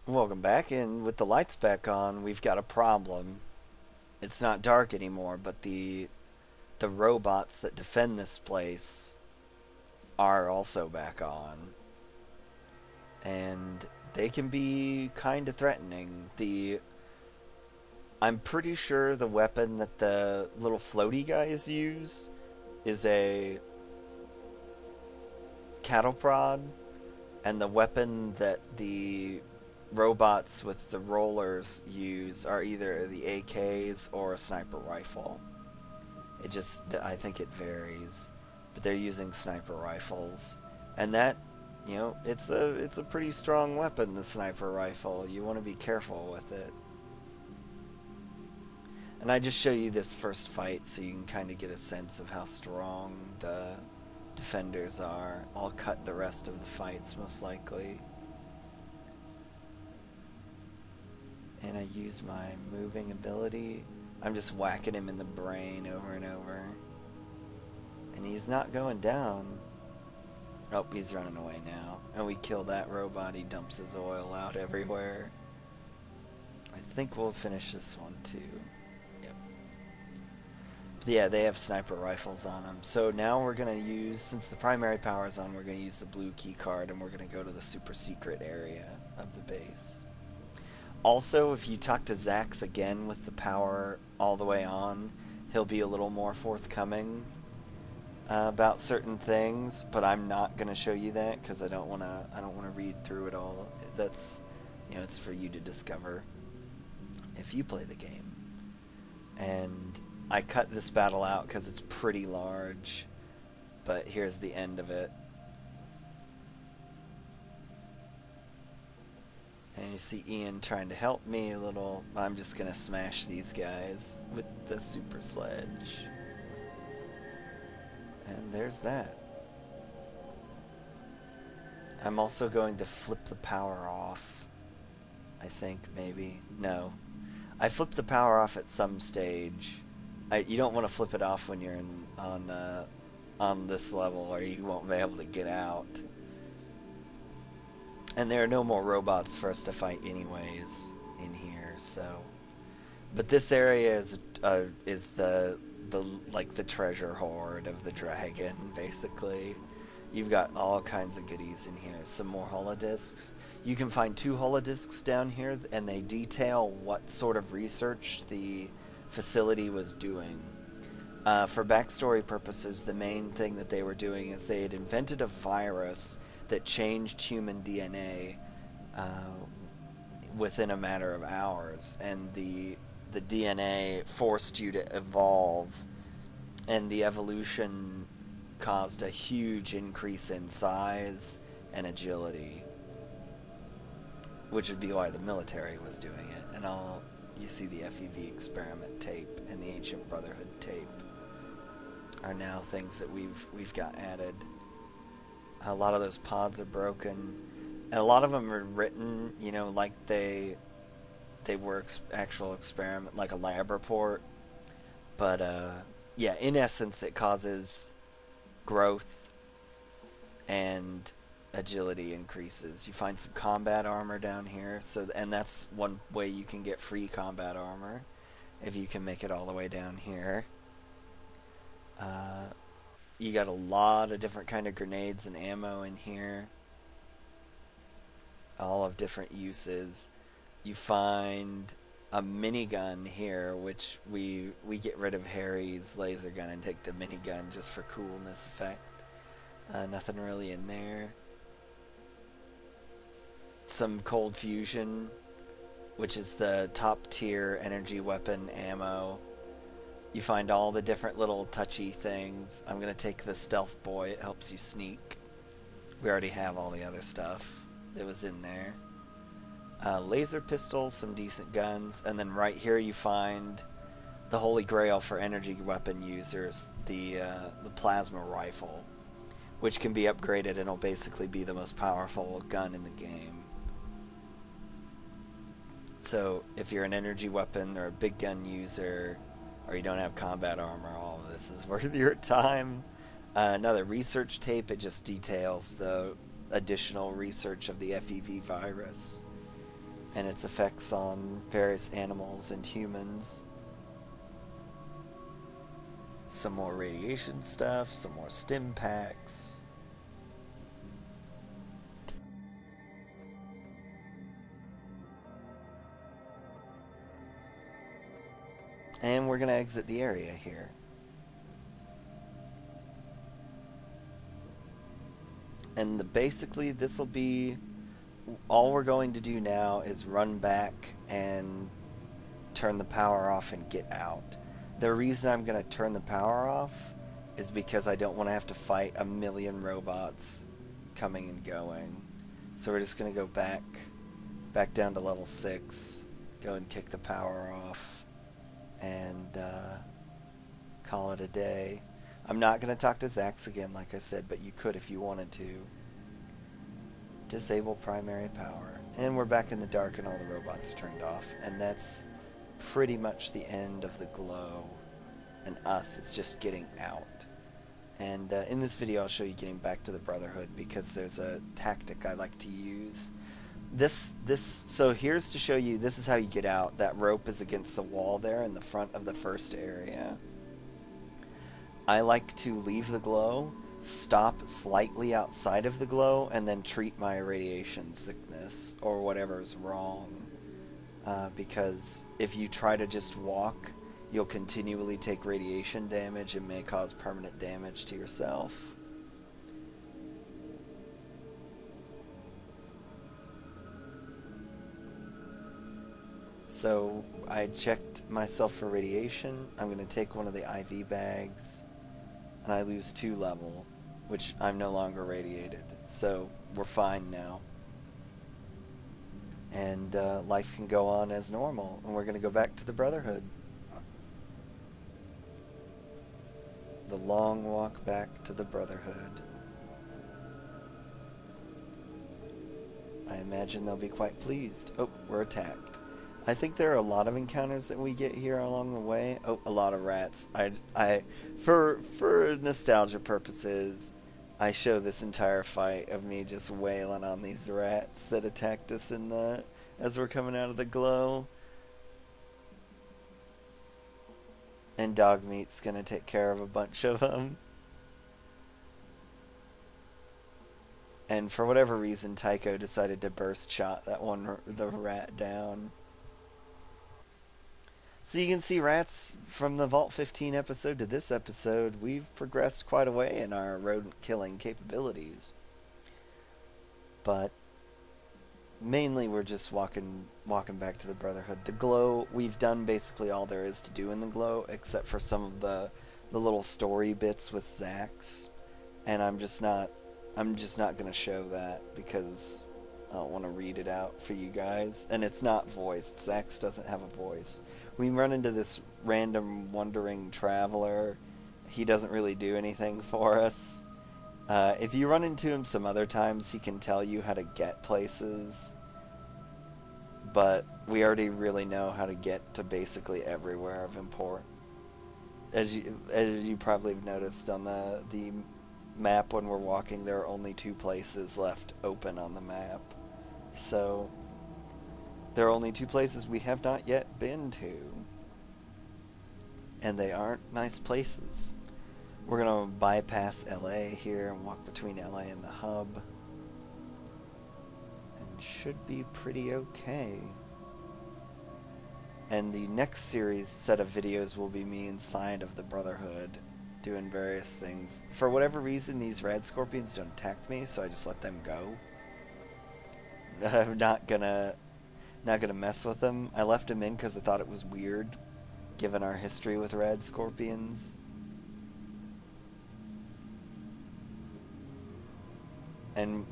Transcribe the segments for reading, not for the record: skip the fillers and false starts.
Welcome back, and with the lights back on, we've got a problem. It's not dark anymore, but the robots that defend this place are also back on, and they can be kind of threatening. The I'm pretty sure the weapon that the little floaty guys use is a cattle prod, and the weapon that the robots with the rollers use are either the AKs or a sniper rifle. I think it varies, but they're using sniper rifles, and that, it's a pretty strong weapon. The sniper rifle, you want to be careful with it. And I just show you this first fight so you can kind of get a sense of how strong the defenders are. I'll cut the rest of the fights most likely. And I use my moving ability. I'm just whacking him in the brain over and over. And he's not going down. Oh, he's running away now. And we kill that robot. He dumps his oil out everywhere. I think we'll finish this one too. Yep. But yeah, they have sniper rifles on them. So now we're going to use, since the primary power is on, we're going to use the blue key card, and we're going to go to the super secret area of the base. Also, if you talk to Zax again with the power all the way on, he'll be a little more forthcoming about certain things. But I'm not going to show you that because I don't want to. I don't want to read through it all. That's, it's for you to discover if you play the game. And I cut this battle out because it's pretty large. But here's the end of it. And you see Ian trying to help me a little. I'm just going to smash these guys with the super sledge. And there's that. I'm also going to flip the power off. I think, maybe. No. I flip the power off at some stage. You don't want to flip it off when you're on this level, or you won't be able to get out. And there are no more robots for us to fight anyways in here, so. But this area is the like the treasure hoard of the dragon, basically. You've got all kinds of goodies in here. Some more holodiscs. You can find 2 holodiscs down here, and they detail what sort of research the facility was doing. For backstory purposes, the main thing that they were doing is they had invented a virus that changed human DNA within a matter of hours, and the DNA forced you to evolve, and the evolution caused a huge increase in size and agility, which would be why the military was doing it. And you see the FEV experiment tape and the ancient Brotherhood tape are now things that we've got added. A lot of those pods are broken, and a lot of them are written, like they were actual experiment, like a lab report. But yeah, in essence, it causes growth and agility increases. You find some combat armor down here, and that's one way you can get free combat armor if you can make it all the way down here. You got a lot of different kind of grenades and ammo in here, all of different uses. You find a minigun here, which we get rid of Harry's laser gun and take the minigun just for coolness effect. Nothing really in there. Some cold fusion, which is the top tier energy weapon ammo. You find all the different little touchy things. I'm going to take the stealth boy. It helps you sneak. We already have all the other stuff that was in there. Laser pistols, some decent guns. And then right here you find the holy grail for energy weapon users, the plasma rifle, which can be upgraded and will basically be the most powerful gun in the game. So if you're an energy weapon or a big gun user, or you don't have combat armor, all of this is worth your time. Another research tape, it just details the additional research of the FEV virus. and its effects on various animals and humans. Some more radiation stuff, some more stim packs. And we're going to exit the area here. And basically this will be all we're going to do now is run back and turn the power off and get out. The reason I'm going to turn the power off is because I don't want to have to fight a million robots coming and going. So we're just going to go back down to level 6, go and kick the power off, and call it a day. I'm not going to talk to Zax again, like I said, but you could if you wanted to. Disable primary power. And we're back in the dark and all the robots turned off. And that's pretty much the end of the glow. And us, it's just getting out. And in this video I'll show you getting back to the Brotherhood, because there's a tactic I like to use. So here's to show you, this is how you get out. That rope is against the wall there in the front of the first area. I like to leave the glow, stop slightly outside of the glow, and then treat my radiation sickness or whatever's wrong. Because if you try to just walk, you'll continually take radiation damage and may cause permanent damage to yourself. So I checked myself for radiation. I'm going to take one of the IV bags, and I lose 2 level, which I'm no longer radiated. So we're fine now. And life can go on as normal, and we're going to go back to the Brotherhood. The long walk back to the Brotherhood. I imagine they'll be quite pleased. Oh, we're attacked. I think there are a lot of encounters that we get here along the way. Oh, a lot of rats. For nostalgia purposes, I show this entire fight of me just wailing on these rats that attacked us as we're coming out of the glow. And dog meat's gonna take care of a bunch of them. And for whatever reason, Tycho decided to burst shot the rat down. So you can see, rats, from the Vault 15 episode to this episode, we've progressed quite a way in our rodent killing capabilities. But mainly we're just walking back to the Brotherhood. The glow, we've done basically all there is to do in the glow, except for some of the little story bits with Zax. And I'm just not going to show that because I don't want to read it out for you guys. And it's not voiced. Zax doesn't have a voice. We run into this random wandering traveler. He doesn't really do anything for us. If you run into him some other times, he can tell you how to get places. But we already really know how to get to basically everywhere of import. As you probably have noticed on the map when we're walking, there are only 2 places left open on the map. So there are only 2 places we have not yet been to. And they aren't nice places. We're going to bypass LA here and walk between LA and the hub. And should be pretty okay. And the next set of videos will be me inside of the Brotherhood doing various things. For whatever reason, these red scorpions don't attack me, so I just let them go. I'm not gonna mess with them. I left them in because I thought it was weird, given our history with red scorpions. And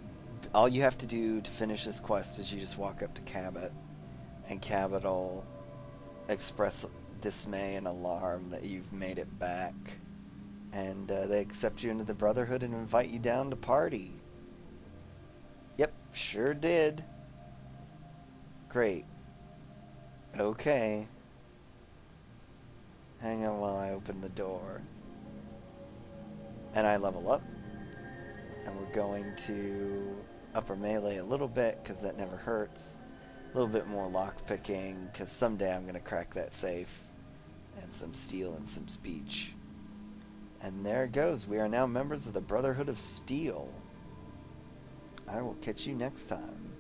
all you have to do to finish this quest is you just walk up to Cabot, and Cabot will express dismay and alarm that you've made it back. And they accept you into the Brotherhood and invite you down to party. Yep, sure did. Great. Okay. Hang on while I open the door. And I level up. And we're going to upper melee a little bit, because that never hurts. A little bit more lock picking, because someday I'm going to crack that safe. And some steel and some speech. And there it goes. We are now members of the Brotherhood of Steel. I will catch you next time.